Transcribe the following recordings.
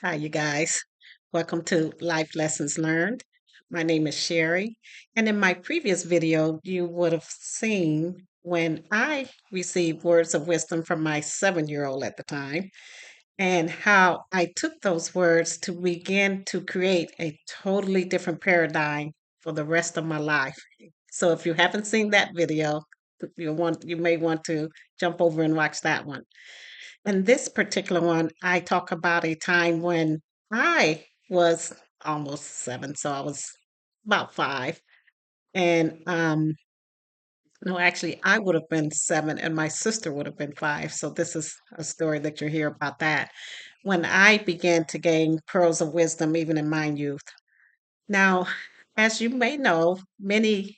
Hi, you guys. Welcome to Life Lessons Learned. My name is Sherry. And in my previous video, you would have seen when I received words of wisdom from my 7-year-old at the time, and how I took those words to begin to create a totally different paradigm for the rest of my life. So if you haven't seen that video, you may want to jump over and watch that one. In this particular one, I talk about a time when I was almost 7, so I was about 5. And no, actually, I would have been 7, and my sister would have been 5. So this is a story that you'll hear about that. When I began to gain pearls of wisdom, even in my youth. Now, as you may know, many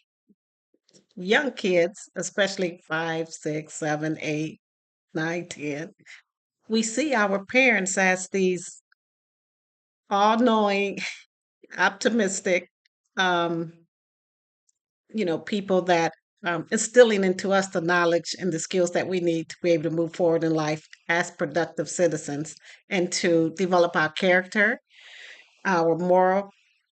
young kids, especially 5, 6, 7, 8, 9, 10, we see our parents as these all-knowing, optimistic, um, people that instilling into us the knowledge and the skills that we need to be able to move forward in life as productive citizens and to develop our character, our moral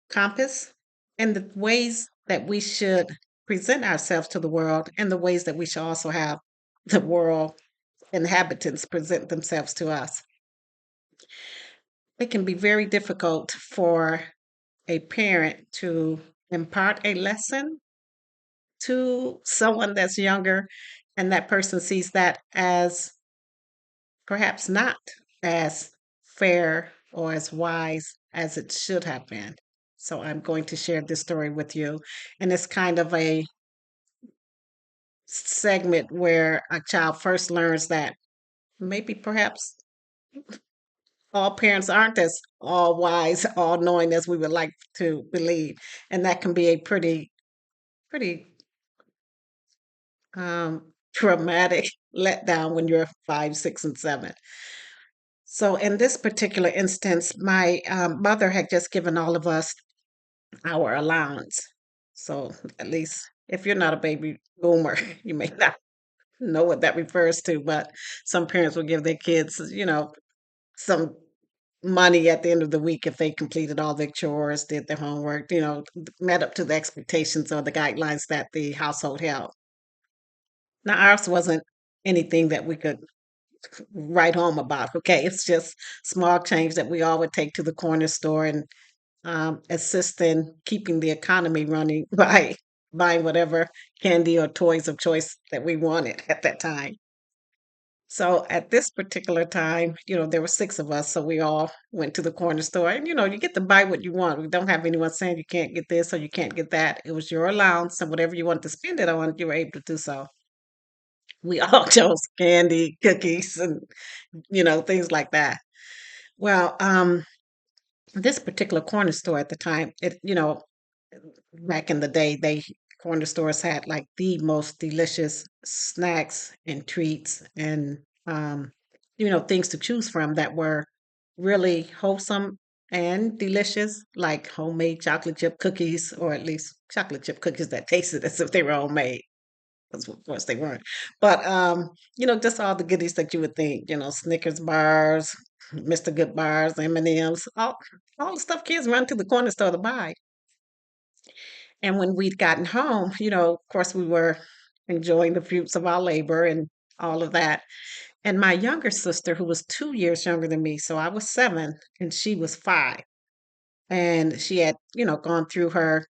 compass, and the ways that we should present ourselves to the world, and the ways that we should also have the world inhabitants present themselves to us. It can be very difficult for a parent to impart a lesson to someone that's younger, and that person sees that as perhaps not as fair or as wise as it should have been. So I'm going to share this story with you. And it's kind of a segment where a child first learns that maybe perhaps all parents aren't as all wise, all knowing as we would like to believe. And that can be a pretty traumatic letdown when you're 5, 6, and 7. So in this particular instance, my mother had just given all of us our allowance. So at least if you're not a baby boomer, you may not know what that refers to, but some parents will give their kids, some money at the end of the week if they completed all their chores, did their homework, met up to the expectations or the guidelines that the household held. Now, ours wasn't anything that we could write home about. Okay, it's just small change that we all would take to the corner store and assist in keeping the economy running by buying whatever candy or toys of choice that we wanted at that time. So at this particular time, there were 6 of us, so we all went to the corner store, and you get to buy what you want. We don't have anyone saying you can't get this or you can't get that. It was your allowance, and whatever you wanted to spend it on, you were able to do so. We all chose candy, cookies, and things like that. Well, this particular corner store at the time, back in the day, they corner stores had like the most delicious snacks and treats and things to choose from that were really wholesome and delicious, like homemade chocolate chip cookies, or at least chocolate chip cookies that tasted as if they were homemade. Because of course they weren't. But just all the goodies that you would think, Snickers bars, Mr. Good bars, M&Ms, all the stuff kids run to the corner store to buy. And when we'd gotten home, of course we were enjoying the fruits of our labor and all of that. And my younger sister, who was 2 years younger than me, so I was 7 and she was 5. And she had, gone through her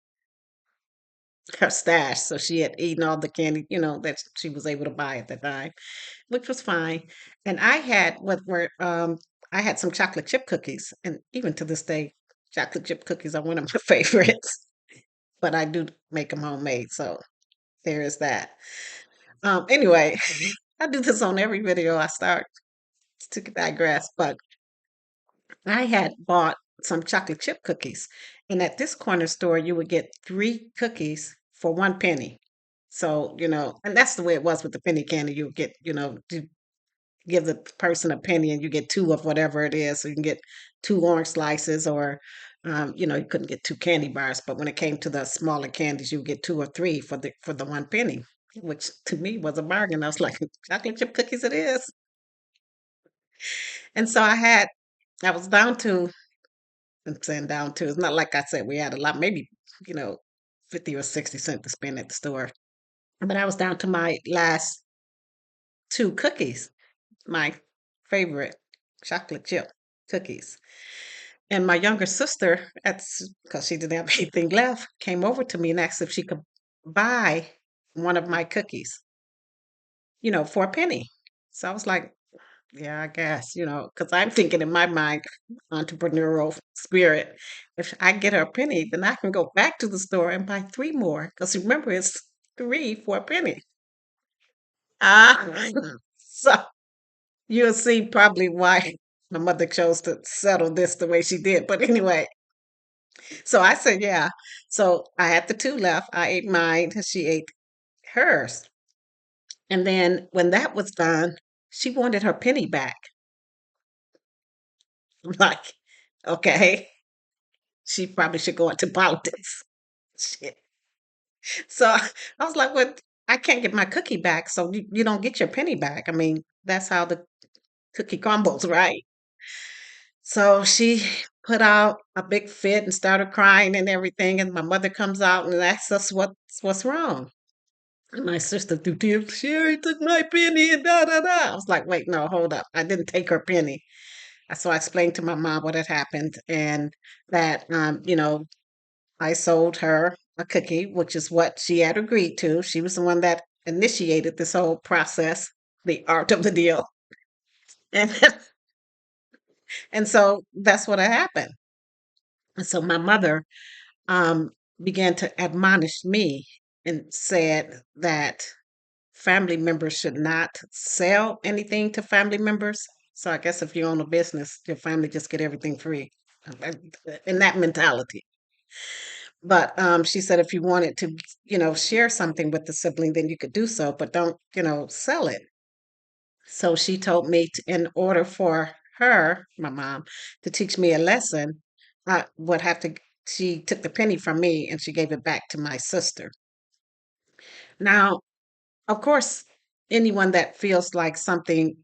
stash. So she had eaten all the candy, that she was able to buy at the time, which was fine. And I had some chocolate chip cookies, and even to this day, chocolate chip cookies are one of my favorites. But I do make them homemade, so there is that. Anyway, I do this on every video I start to digress, but I had bought some chocolate chip cookies, and at this corner store, you would get 3 cookies for 1 penny. So, and that's the way it was with the penny candy. You would get, you give the person a penny and you get 2 of whatever it is. So you can get 2 orange slices, or, you couldn't get 2 candy bars. But when it came to the smaller candies, you would get 2 or 3 for the 1 penny, which to me was a bargain. I was like, chocolate chip cookies it is. And so I had I was down to, I'm saying down to, it's not like I said we had a lot, maybe, you know, 50 or 60 cents to spend at the store. But I was down to my last two cookies, my favorite chocolate chip cookies. And my younger sister, that's because she didn't have anything left, came over to me and asked if she could buy one of my cookies, for a penny. So I was like, yeah, I guess, because I'm thinking in my mind, entrepreneurial spirit, if I get her a penny, then I can go back to the store and buy three more. Because remember, it's three for a penny. Ah, so you'll see probably why my mother chose to settle this the way she did. But anyway, so I said, yeah. So I had the two left. I ate mine, and she ate hers. And then when that was done, she wanted her penny back. I'm like, okay, she probably should go into politics. Shit. So I was like, well, I can't get my cookie back, so you don't get your penny back. I mean, that's how the cookie crumbles, right? So she put out a big fit and started crying and everything. And my mother comes out and asks us what's wrong. And my sister threw tears. Sherry took my penny and da da da. I was like, wait, no, hold up. I didn't take her penny. So I explained to my mom what had happened and that I sold her a cookie, which is what she had agreed to. She was the one that initiated this whole process, the art of the deal. And and so that's what had happened. And so my mother um, began to admonish me and said that family members should not sell anything to family members. So I guess if you own a business, your family just get everything free, uh, in that mentality. But she said if you wanted to, share something with the sibling, then you could do so, but don't, sell it. So she told me in order for her, my mom, to teach me a lesson, I would have to. She took the penny from me and she gave it back to my sister. Now, of course, anyone that feels like something,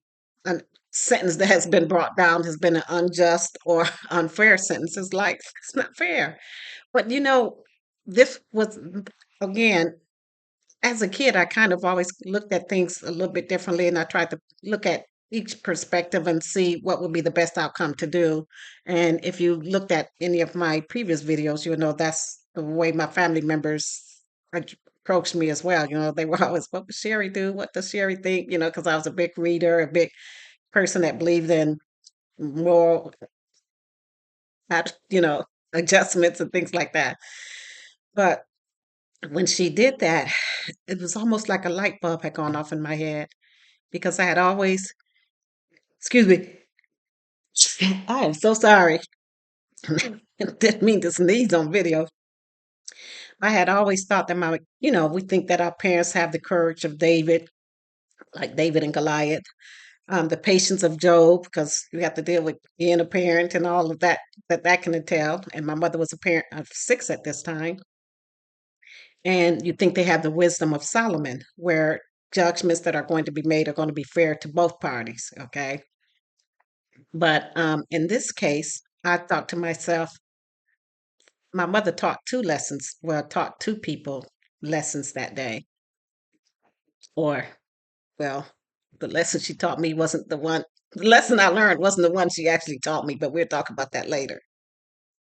a sentence that has been brought down has been an unjust or unfair sentence is like, it's not fair. But this was, again, as a kid, I kind of always looked at things a little bit differently, and I tried to look at each perspective and see what would be the best outcome to do. And if you looked at any of my previous videos, you'll know that's the way my family members approached me as well. They were always, "What would Sherry do? What does Sherry think?" Because I was a big reader, a big person that believed in moral, you know, adjustments and things like that. But when she did that, it was almost like a light bulb had gone off in my head because I had always, excuse me, I am so sorry. Didn't mean to sneeze on video. I had always thought that we think that our parents have the courage of David, like David and Goliath, the patience of Job, because we have to deal with being a parent and all of that can entail. And my mother was a parent of six at this time. And you think they have the wisdom of Solomon, where judgments that are going to be made are going to be fair to both parties. Okay. But in this case, I thought to myself, my mother taught two lessons, well, taught two people lessons that day. Or, well, the lesson she taught me wasn't the lesson I learned wasn't the one she actually taught me, but we'll talk about that later.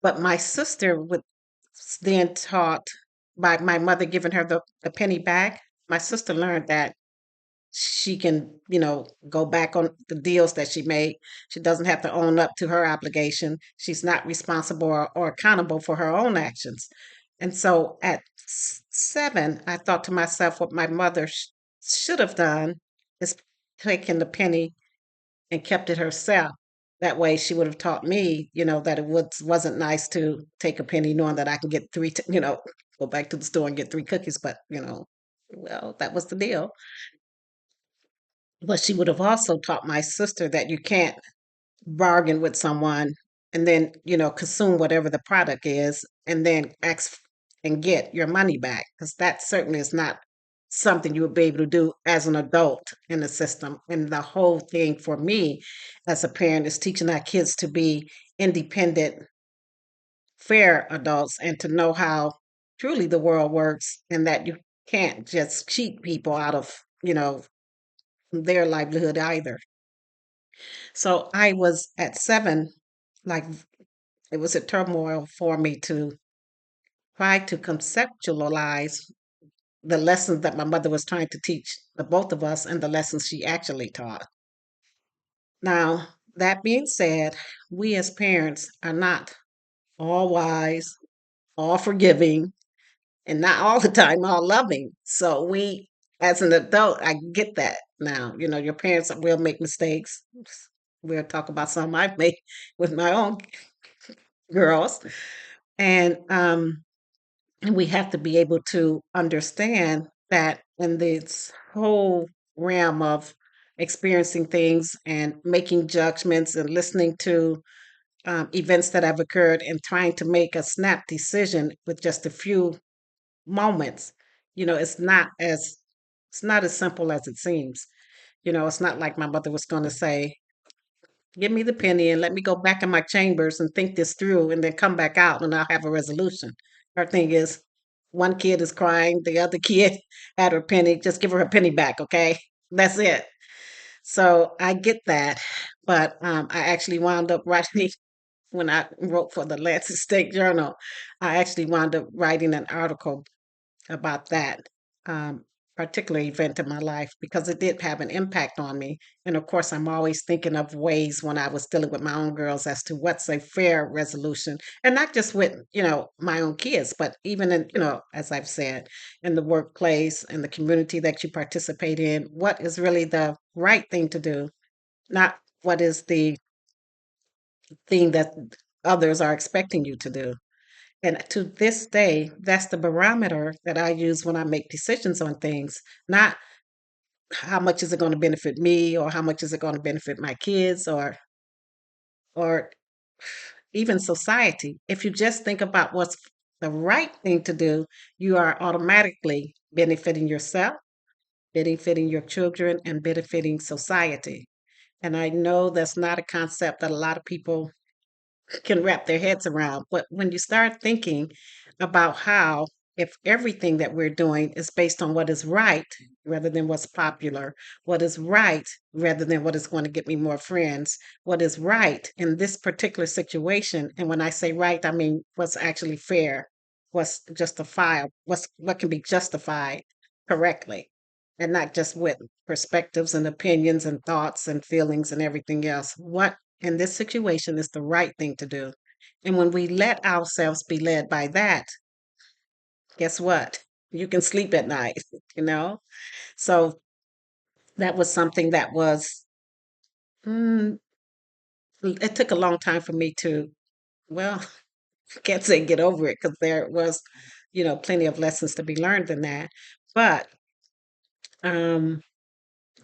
But my sister was then taught by my mother giving her the penny back. My sister learned that she can, go back on the deals that she made. She doesn't have to own up to her obligation. She's not responsible or accountable for her own actions. And so at 7, I thought to myself, what my mother should have done is taken the penny and kept it herself. That way, she would have taught me, that wasn't nice to take a penny knowing that I can get three, go back to the store and get three cookies. But, well, that was the deal. But she would have also taught my sister that you can't bargain with someone and then, consume whatever the product is and then ask and get your money back because that certainly is not something you would be able to do as an adult in the system. And the whole thing for me as a parent is teaching our kids to be independent, fair adults and to know how truly the world works and that you can't just cheat people out of, their livelihood either. So I was at 7, like it was a turmoil for me to try to conceptualize the lessons that my mother was trying to teach the both of us and the lessons she actually taught. Now, that being said, we as parents are not all wise, all forgiving, and not all the time all loving. So we, as an adult, I get that now. Your parents will make mistakes. We'll talk about some I've made with my own girls. And we have to be able to understand that in this whole realm of experiencing things and making judgments and listening to events that have occurred and trying to make a snap decision with just a few moments, it's not as simple as it seems. It's not like my mother was going to say, give me the penny and let me go back in my chambers and think this through and then come back out and I'll have a resolution. Her thing is, one kid is crying, the other kid had her penny, just give her a penny back, okay? That's it. So I get that. But I actually wound up writing, when I wrote for the Lancet State Journal, I actually wound up writing an article about that um, particular event in my life because it did have an impact on me. And of course, I'm always thinking of ways when I was dealing with my own girls as to what's a fair resolution, and not just with my own kids, but even in as I've said, in the workplace and the community that you participate in. What is really the right thing to do, not what is the thing that others are expecting you to do. And to this day, that's the barometer that I use when I make decisions on things, not how much is it going to benefit me or how much is it going to benefit my kids or even society. If you just think about what's the right thing to do, you are automatically benefiting yourself, benefiting your children, and benefiting society. And I know that's not a concept that a lot of people can wrap their heads around. But when you start thinking about how, if everything that we're doing is based on what is right rather than what's popular, what is right rather than what is going to get me more friends, what is right in this particular situation. And when I say right, I mean what's actually fair, what's justifiable, what can be justified correctly. And not just with perspectives and opinions and thoughts and feelings and everything else. What in this situation is the right thing to do. And when we let ourselves be led by that, guess what? You can sleep at night, you know? So that was something that was, mm, it took a long time for me to, well, I can't say get over it because there was, plenty of lessons to be learned in that. But um,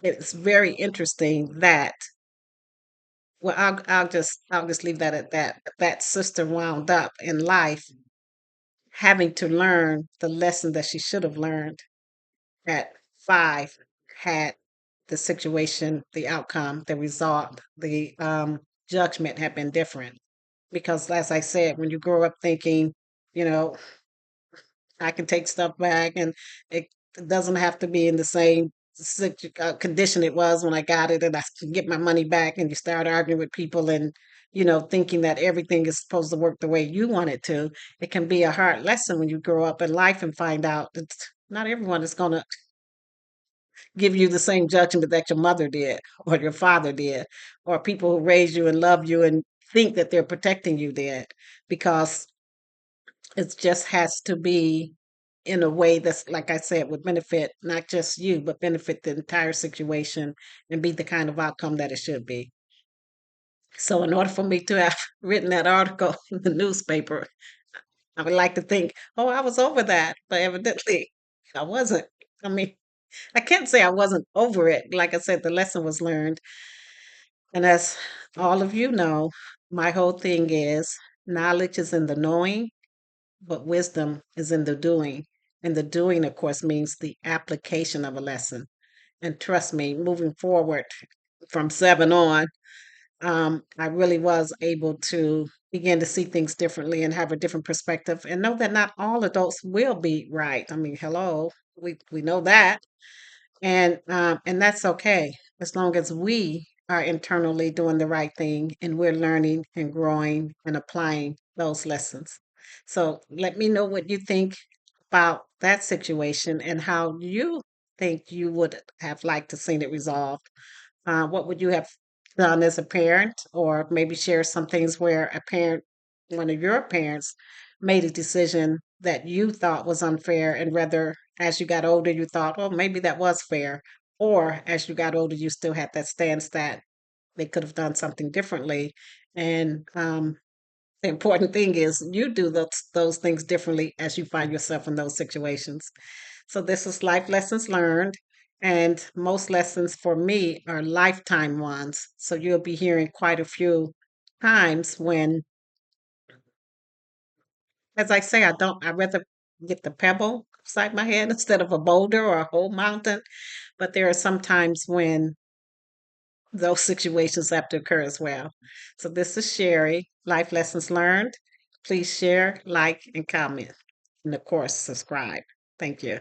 it's very interesting that, well, I'll just leave that at that. That sister wound up in life having to learn the lesson that she should have learned at 5 had the situation, the outcome, the result, the judgment had been different. Because, as I said, when you grow up thinking, you know, I can take stuff back and it doesn't have to be in the same condition it was when I got it and I can get my money back, and you start arguing with people and thinking that everything is supposed to work the way you want it to. It can be a hard lesson when you grow up in life and find out that not everyone is going to give you the same judgment that your mother did or your father did, or people who raised you and love you and think that they're protecting you did, because it just has to be in a way that's, like I said, would benefit not just you, but benefit the entire situation and be the kind of outcome that it should be. So, in order for me to have written that article in the newspaper, I would like to think, oh, I was over that, but evidently I wasn't. I mean, I can't say I wasn't over it. Like I said, the lesson was learned. And as all of you know, my whole thing is knowledge is in the knowing, but wisdom is in the doing. And the doing, of course, means the application of a lesson. And trust me, moving forward from 7 on, I really was able to begin to see things differently and have a different perspective and know that not all adults will be right. I mean, hello, we know that, and that's okay as long as we are internally doing the right thing and we're learning and growing and applying those lessons. So let me know what you think about that situation and how you think you would have liked to seen it resolved. What would you have done as a parent, or maybe share some things where a parent, one of your parents, made a decision that you thought was unfair, and whether as you got older you thought, well, maybe that was fair, or as you got older you still had that stance that they could have done something differently. And the important thing is you do those things differently as you find yourself in those situations. So this is life lessons learned. And most lessons for me are lifetime ones. So you'll be hearing quite a few times when, as I say, I'd rather get the pebble beside my head instead of a boulder or a whole mountain. But there are some times when those situations have to occur as well. So this is Sherry, Life Lessons Learned. Please share, like, and comment. And of course, subscribe. Thank you.